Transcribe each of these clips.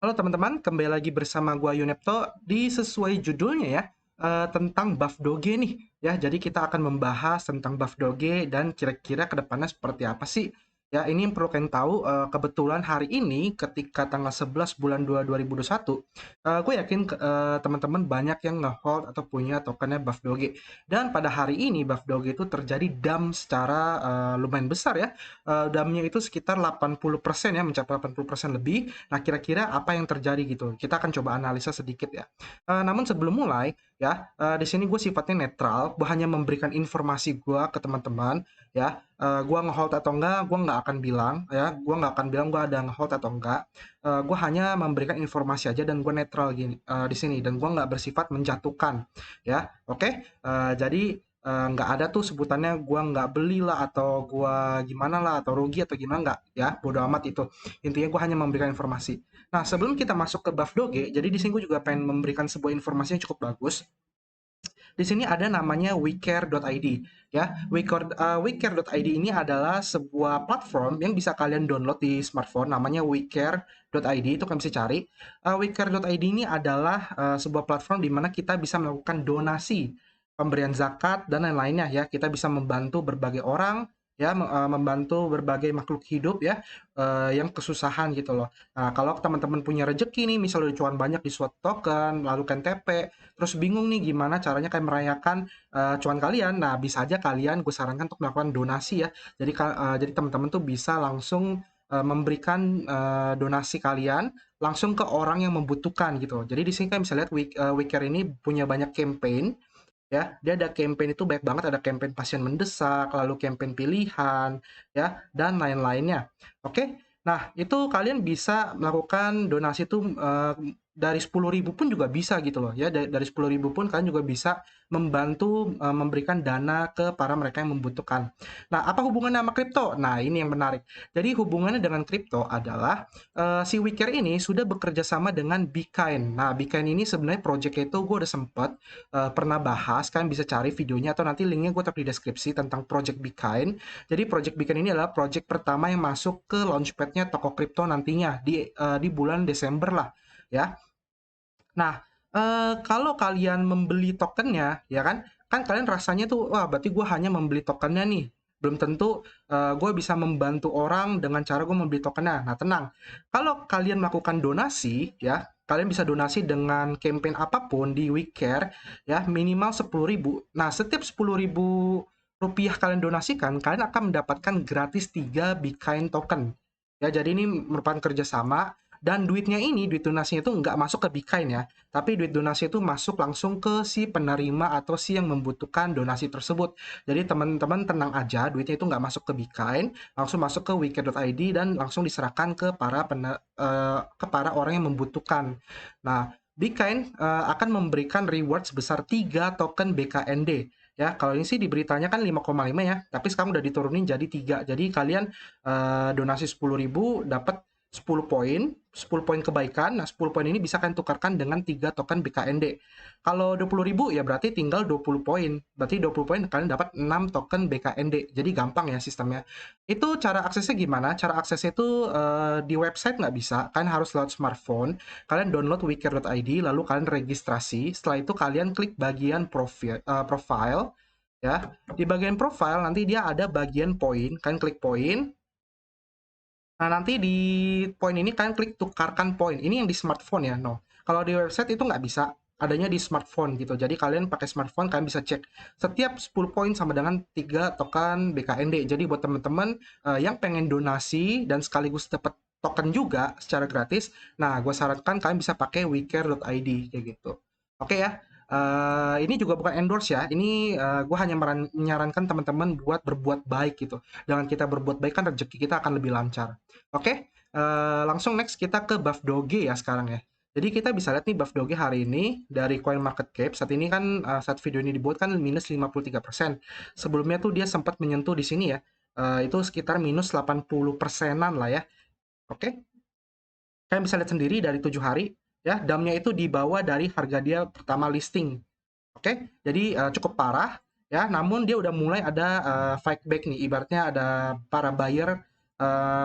Halo teman-teman, kembali lagi bersama gua Yunepto di sesuai judulnya ya, tentang buff doge nih ya. Jadi kita akan membahas tentang buff doge dan kira-kira kedepannya seperti apa sih. Ya, ini yang perlu kalian tahu, kebetulan hari ini ketika tanggal 11 bulan 2 2021, gue yakin teman-teman banyak yang nge-hold atau punya tokennya buff doge. Dan pada hari ini buff doge itu terjadi dump secara lumayan besar ya. Dump-nya itu sekitar 80% ya, mencapai 80% lebih. Nah, kira-kira apa yang terjadi gitu? Kita akan coba analisa sedikit ya. Namun sebelum mulai ya, di sini gue sifatnya netral, gue hanya memberikan informasi gue ke teman-teman ya. Gue nge-hold atau enggak, gue nggak akan bilang ya. Gue nggak akan bilang gue ada nge-hold atau enggak. Gue hanya memberikan informasi aja dan gue netral gini di sini dan gue nggak bersifat menjatuhkan ya. Oke. Jadi nggak ada tuh sebutannya gue nggak beli lah atau gue gimana lah atau rugi atau gimana, nggak ya, bodo amat itu. Intinya gue hanya memberikan informasi. Nah, sebelum kita masuk ke buff doge, jadi di sini gue juga pengen memberikan sebuah informasi yang cukup bagus. Di sini ada namanya wecare.id ya. Wecare.id ini adalah sebuah platform yang bisa kalian download di smartphone, namanya wecare.id, itu kalian bisa cari. Wecare.id ini adalah sebuah platform di mana kita bisa melakukan donasi, pemberian zakat dan lain-lainnya ya. Kita bisa membantu berbagai orang ya, membantu berbagai makhluk hidup ya, yang kesusahan gitu loh. Nah, kalau teman-teman punya rezeki nih, misalnya udah cuan banyak di suatu token, lalu kan TP, terus bingung nih gimana caranya kayak merayakan cuan kalian. Nah, bisa aja kalian gue sarankan untuk melakukan donasi ya. Jadi teman-teman tuh bisa langsung memberikan donasi kalian langsung ke orang yang membutuhkan gitu. Jadi di sini kan bisa lihat Wicker ini punya banyak campaign ya. Dia ada campaign itu banyak banget, ada campaign pasien mendesak, lalu campaign pilihan ya, dan lain-lainnya. Oke. Nah, itu kalian bisa melakukan donasi itu dari 10.000 pun juga bisa gitu loh ya. Dari 10.000 pun kalian juga bisa membantu memberikan dana ke para mereka yang membutuhkan. Nah, apa hubungannya sama kripto? Nah, ini yang menarik. Jadi hubungannya dengan kripto adalah si Wicker ini sudah bekerja sama dengan Bkain. Nah, Bkain ini sebenarnya project itu gue udah sempet pernah bahas, kalian bisa cari videonya atau nanti linknya gue taruh di deskripsi tentang Project Bkain. Jadi Project Bkain ini adalah project pertama yang masuk ke launchpadnya toko kripto nantinya di bulan Desember lah ya. Nah, kalau kalian membeli tokennya, ya kan, kan kalian rasanya tuh, wah berarti gue hanya membeli tokennya nih. Belum tentu gue bisa membantu orang dengan cara gue membeli tokennya. Nah, tenang. Kalau kalian melakukan donasi, ya, kalian bisa donasi dengan campaign apapun di WeCare, ya, minimal 10.000. Nah, setiap 10.000 rupiah kalian donasikan, kalian akan mendapatkan gratis 3 Bitcoin token. Ya, jadi ini merupakan kerjasama dan duitnya ini, duit donasinya itu nggak masuk ke Bikain ya, tapi duit donasi itu masuk langsung ke si penerima atau si yang membutuhkan donasi tersebut. Jadi teman-teman tenang aja, duitnya itu nggak masuk ke Bikain, langsung masuk ke wiki.id dan langsung diserahkan ke ke para orang yang membutuhkan. Nah, Bikain akan memberikan reward sebesar 3 token BKND. Ya, kalau ini sih di beritanya kan 5,5 ya, tapi sekarang udah diturunin jadi 3. Jadi kalian donasi 10.000 dapat 10 poin, 10 poin kebaikan. Nah, 10 poin ini bisa kalian tukarkan dengan 3 token BKND. Kalau 20.000 ya berarti tinggal 20 poin. Berarti 20 poin kalian dapat 6 token BKND. Jadi gampang ya sistemnya. Itu cara aksesnya gimana? Cara aksesnya itu di website nggak bisa. Kalian harus lewat smartphone. Kalian download wicker.id, lalu kalian registrasi. Setelah itu kalian klik bagian profile. Ya, di bagian profile nanti dia ada bagian poin. Kalian klik poin. Nah, nanti di poin ini kalian klik tukarkan poin. Ini yang di smartphone ya, no. Kalau di website itu nggak bisa, adanya di smartphone gitu. Jadi kalian pakai smartphone, kalian bisa cek. Setiap 10 poin sama dengan 3 token BKND. Jadi buat teman-teman yang pengen donasi dan sekaligus dapat token juga secara gratis, nah gue sarankan kalian bisa pakai wecare.id kayak gitu. Oke ya. Ini juga bukan endorse ya. Ini gue hanya menyarankan teman-teman buat berbuat baik gitu. Dengan kita berbuat baik kan rezeki kita akan lebih lancar. Oke, langsung next kita ke buff doge ya sekarang ya. Jadi kita bisa lihat nih buff doge hari ini dari coin market cap saat ini kan, saat video ini dibuat kan minus 53%. Sebelumnya tuh dia sempat menyentuh di sini ya, itu sekitar minus 80 persenan lah ya. Oke, kalian bisa lihat sendiri dari 7 hari ya, damnya itu di bawah dari harga dia pertama listing. Oke, jadi cukup parah ya, namun dia udah mulai ada fight back nih, ibaratnya ada para buyer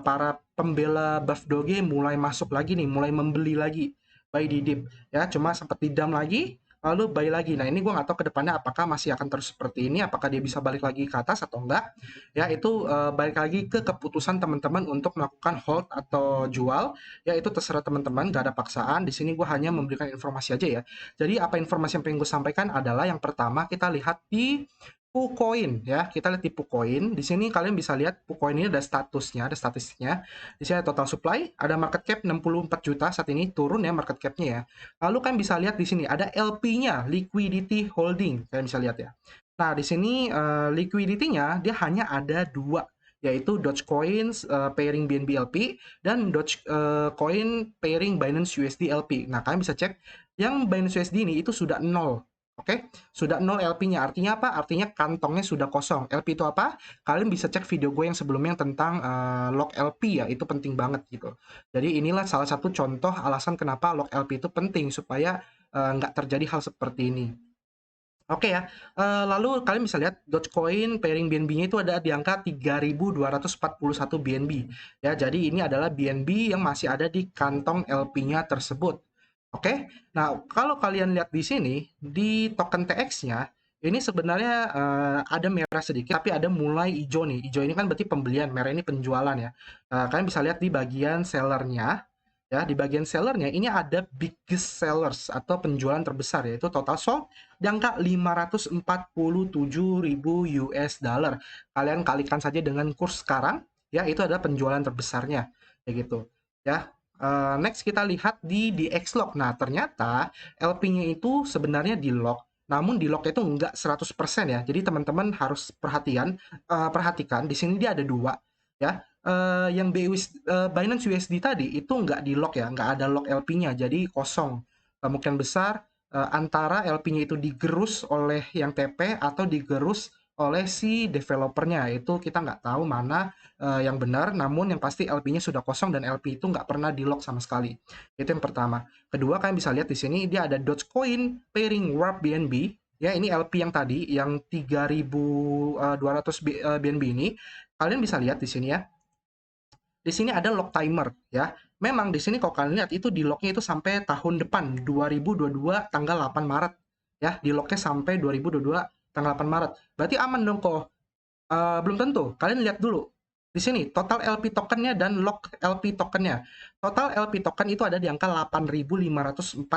para pembela buff Doge mulai masuk lagi nih, mulai membeli lagi buy di dip ya, cuma sempat didam lagi lalu buy lagi. Nah, ini gue nggak tahu ke depannya apakah masih akan terus seperti ini, apakah dia bisa balik lagi ke atas atau enggak. Ya, itu balik lagi ke keputusan teman-teman untuk melakukan hold atau jual. Ya, itu terserah teman-teman, nggak ada paksaan. Di sini gue hanya memberikan informasi aja ya. Jadi, apa informasi yang pengen gue sampaikan adalah yang pertama kita lihat di PuCoin ya. Kita lihat di PuCoin. Di sini kalian bisa lihat PuCoin ini ada statusnya, ada statistiknya. Di sini ada total supply, ada market cap 64 juta saat ini, turun ya market capnya ya. Lalu kalian bisa lihat di sini ada LP-nya, liquidity holding. Kalian bisa lihat ya. Nah, di sini liquidity-nya dia hanya ada dua, yaitu Dogecoin pairing BNB LP dan Dogecoin pairing Binance USD LP. Nah, kalian bisa cek yang Binance USD ini itu sudah nol. Oke, sudah nol LP-nya. Artinya apa? Artinya kantongnya sudah kosong. LP itu apa? Kalian bisa cek video gue yang sebelumnya tentang lock LP ya. Itu penting banget gitu. Jadi inilah salah satu contoh alasan kenapa lock LP itu penting supaya nggak terjadi hal seperti ini. Oke ya, lalu kalian bisa lihat Dogecoin pairing BNB-nya itu ada di angka 3.241 BNB. Ya, jadi ini adalah BNB yang masih ada di kantong LP-nya tersebut. Oke, nah kalau kalian lihat di sini, di token TX-nya, ini sebenarnya ada merah sedikit, tapi ada mulai hijau nih. Hijau ini kan berarti pembelian, merah ini penjualan ya. Kalian bisa lihat di bagian sellernya, ya di bagian sellernya ini ada biggest sellers atau penjualan terbesar, yaitu total sold di angka 547.000 US dollar. Kalian kalikan saja dengan kurs sekarang, ya itu adalah penjualan terbesarnya, kayak gitu. Ya, next kita lihat di Xlock. Nah, ternyata LP-nya itu sebenarnya di lock, namun di lock itu enggak 100% ya. Jadi teman-teman harus perhatikan di sini dia ada dua, ya. Yang Binance USD tadi itu nggak di lock ya, nggak ada lock LP-nya, jadi kosong. Kemungkinan besar antara LP-nya itu digerus oleh yang TP atau digerus oleh si developernya. Itu kita nggak tahu mana yang benar, namun yang pasti LP-nya sudah kosong dan LP itu nggak pernah di lock sama sekali. Itu yang pertama. Kedua, kalian bisa lihat di sini dia ada Dogecoin pairing Warp BNB. Ya, ini LP yang tadi yang 3.200 BNB ini. Kalian bisa lihat di sini ya. Di sini ada lock timer ya. Memang di sini kalau kalian lihat itu di locknya itu sampai tahun depan 2022 tanggal 8 Maret ya. Di locknya sampai 2022 tanggal 8 Maret. Berarti aman dong kok. Belum tentu. Kalian lihat dulu. Di sini total LP tokennya dan lock LP tokennya. Total LP token itu ada di angka 8.540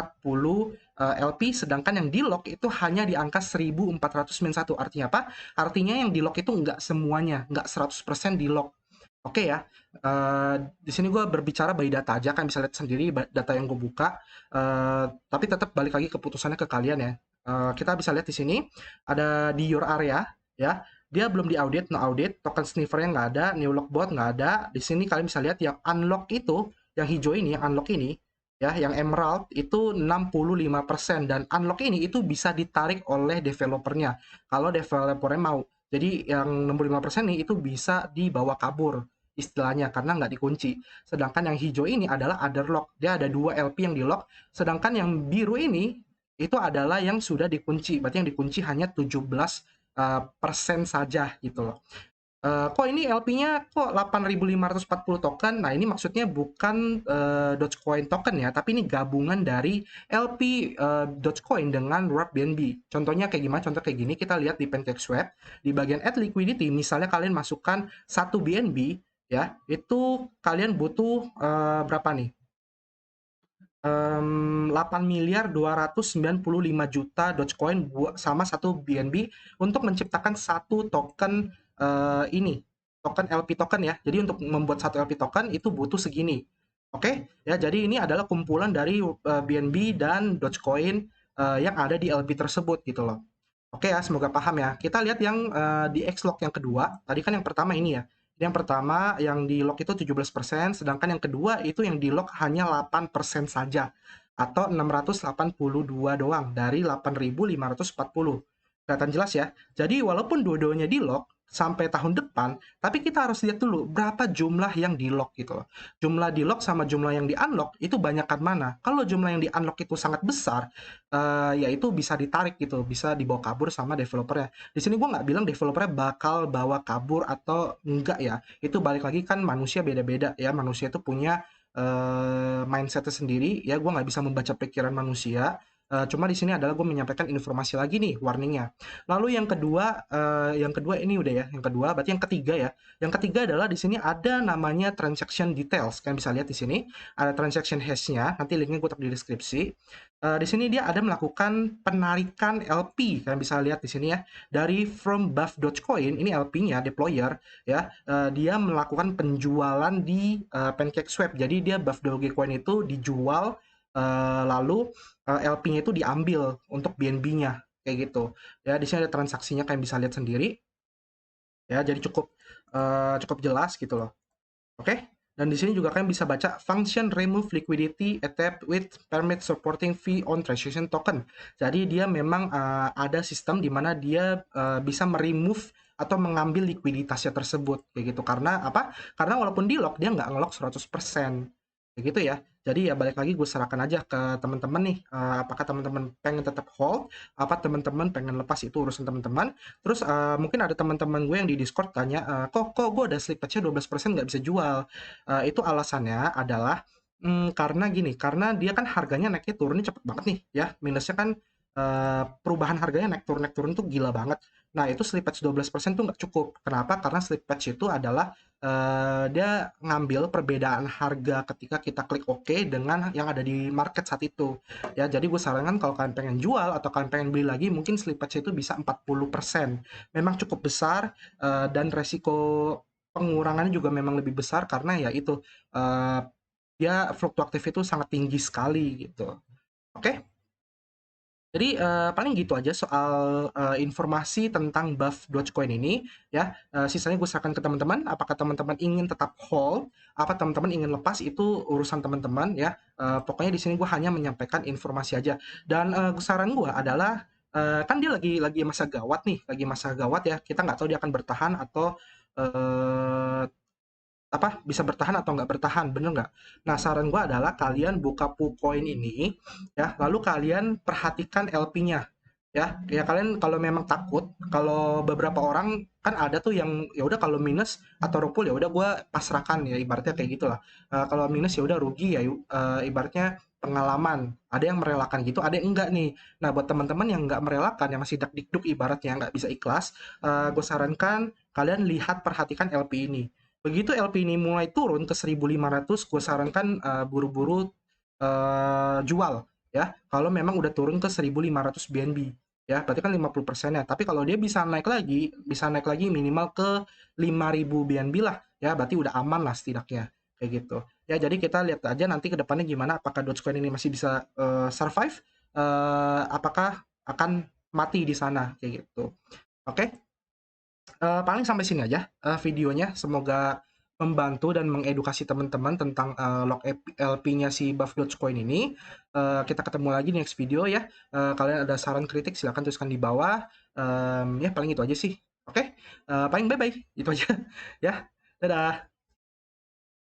LP, sedangkan yang di lock itu hanya di angka 1.491. Artinya apa? Artinya yang di lock itu nggak semuanya, nggak 100% di lock. Oke ya, di sini gue berbicara by data aja, kan bisa lihat sendiri data yang gue buka, tapi tetap balik lagi keputusannya ke kalian ya. Kita bisa lihat di sini, ada di your area, ya, dia belum diaudit, no audit, token sniffernya nggak ada, new lock bot nggak ada. Di sini kalian bisa lihat yang unlock itu, yang hijau ini, yang unlock ini, ya, yang emerald itu 65% dan unlock ini itu bisa ditarik oleh developernya, kalau developernya mau. Jadi yang 65% nih itu bisa dibawa kabur istilahnya karena nggak dikunci. Sedangkan yang hijau ini adalah other lock. Dia ada dua LP yang di lock. Sedangkan yang biru ini itu adalah yang sudah dikunci. Berarti yang dikunci hanya 17% saja gitu loh. Kok ini LP-nya kok 8.540 token? Nah, ini maksudnya bukan Dogecoin token ya, tapi ini gabungan dari LP Dogecoin dengan Wrap BNB. Contohnya kayak gimana? Contoh kayak gini, kita lihat di PancakeSwap, di bagian add liquidity, misalnya kalian masukkan 1 BNB, ya, itu kalian butuh berapa nih? 8.295 juta Dogecoin sama satu BNB untuk menciptakan satu token ini, token LP token ya. Jadi untuk membuat satu LP token itu butuh segini. Oke, ya. Jadi ini adalah kumpulan dari BNB dan Dogecoin yang ada di LP tersebut gitu loh. Oke ya, semoga paham ya. Kita lihat yang di Xlock yang kedua. Tadi kan yang pertama ini ya. Yang pertama yang di lock itu 17%, sedangkan yang kedua itu yang di lock hanya 8% saja atau 682 doang dari 8.540. Kelihatan jelas ya. Jadi walaupun dua-duanya di lock, sampai tahun depan, tapi kita harus lihat dulu berapa jumlah yang di-lock gitu loh. Jumlah di-lock sama jumlah yang di-unlock itu banyakan mana. Kalau jumlah yang di-unlock itu sangat besar, ya itu bisa ditarik gitu, bisa dibawa kabur sama developernya. Di sini gue nggak bilang developernya bakal bawa kabur atau enggak ya. Itu balik lagi kan manusia beda-beda ya. Manusia itu punya mindsetnya sendiri ya. Gue nggak bisa membaca pikiran manusia. Cuma di sini adalah gue menyampaikan informasi lagi nih warningnya. Lalu yang kedua ini udah ya. Yang kedua, berarti yang ketiga ya. Yang ketiga adalah di sini ada namanya transaction details. Kalian bisa lihat di sini ada transaction hash-nya. Nanti linknya gue taruh di deskripsi. Di sini dia ada melakukan penarikan LP. Kalian bisa lihat di sini ya. Dari from buff Dogecoin, ini LP-nya, deployer, ya. Dia melakukan penjualan di PancakeSwap. Jadi dia buff Dogecoin itu dijual, lalu LP-nya itu diambil untuk BNB-nya. Kayak gitu. Ya, di sini ada transaksinya kalian bisa lihat sendiri. Ya, jadi cukup jelas gitu loh. Oke? Dan di sini juga kalian bisa baca function remove liquidity attached with permit supporting fee on transaction token. Jadi dia memang ada sistem di mana dia bisa meremove atau mengambil likuiditasnya tersebut kayak gitu. Karena apa? Karena walaupun di lock dia nggak ngelock 100%. Kayak gitu ya. Jadi ya balik lagi gue serahkan aja ke teman-teman nih, apakah teman-teman pengen tetap hold, apa teman-teman pengen lepas, itu urusan teman-teman. Terus mungkin ada teman-teman gue yang di Discord tanya, kok gue ada slippage-nya 12% nggak bisa jual. Itu alasannya adalah karena gini, karena dia kan harganya naiknya turunnya cepet banget nih ya. Minusnya kan perubahan harganya naik turun tuh gila banget. Nah, itu slippage 12% tuh nggak cukup. Kenapa? Karena slippage itu adalah dia ngambil perbedaan harga ketika kita klik OK dengan yang ada di market saat itu. Ya, jadi gue sarankan kalau kalian pengen jual atau kalian pengen beli lagi, mungkin slippage itu bisa 40%. Memang cukup besar, dan resiko pengurangannya juga memang lebih besar karena ya itu, eh, dia fluktuatif itu sangat tinggi sekali gitu. Oke? Jadi paling gitu aja soal informasi tentang buff Dogecoin ini ya. Sisanya gue serahkan ke teman-teman. Apakah teman-teman ingin tetap hold, apa teman-teman ingin lepas, itu urusan teman-teman ya. Pokoknya di sini gue hanya menyampaikan informasi aja. Dan saran gue adalah kan dia lagi masa gawat nih, lagi masa gawat ya. Kita nggak tahu dia akan bertahan atau eh, apa bisa bertahan atau nggak bertahan, bener nggak? Nah, saran gua adalah kalian buka PuCoin ini ya, lalu kalian perhatikan LP-nya ya. Ya kalian kalau memang takut, kalau beberapa orang kan ada tuh yang ya udah kalau minus atau rupul ya udah gua pasrahkan ya, ibaratnya kayak gitulah. Kalau minus ya udah rugi ya, ibaratnya pengalaman. Ada yang merelakan gitu, ada yang enggak nih. Nah, buat teman-teman yang nggak merelakan, yang masih dak-dikduk ibaratnya nggak bisa ikhlas, gue sarankan kalian lihat perhatikan LP ini. Begitu LP ini mulai turun ke 1.500, gue sarankan buru-buru jual ya. Kalau memang udah turun ke 1.500 BNB ya, berarti kan 50% ya. Tapi kalau dia bisa naik lagi minimal ke 5.000 BNB lah ya, berarti udah aman lah setidaknya kayak gitu. Ya, jadi kita lihat aja nanti ke depannya gimana, apakah Dogecoin ini masih bisa survive, apakah akan mati di sana kayak gitu. Oke? Paling sampai sini aja videonya. Semoga membantu dan mengedukasi teman-teman tentang log LP-nya si Buff Dogecoin ini. Kita ketemu lagi di next video ya. Kalian ada saran kritik silahkan tuliskan di bawah. Ya paling itu aja sih. Oke. Paling bye-bye. Itu aja. Ya. Dadah.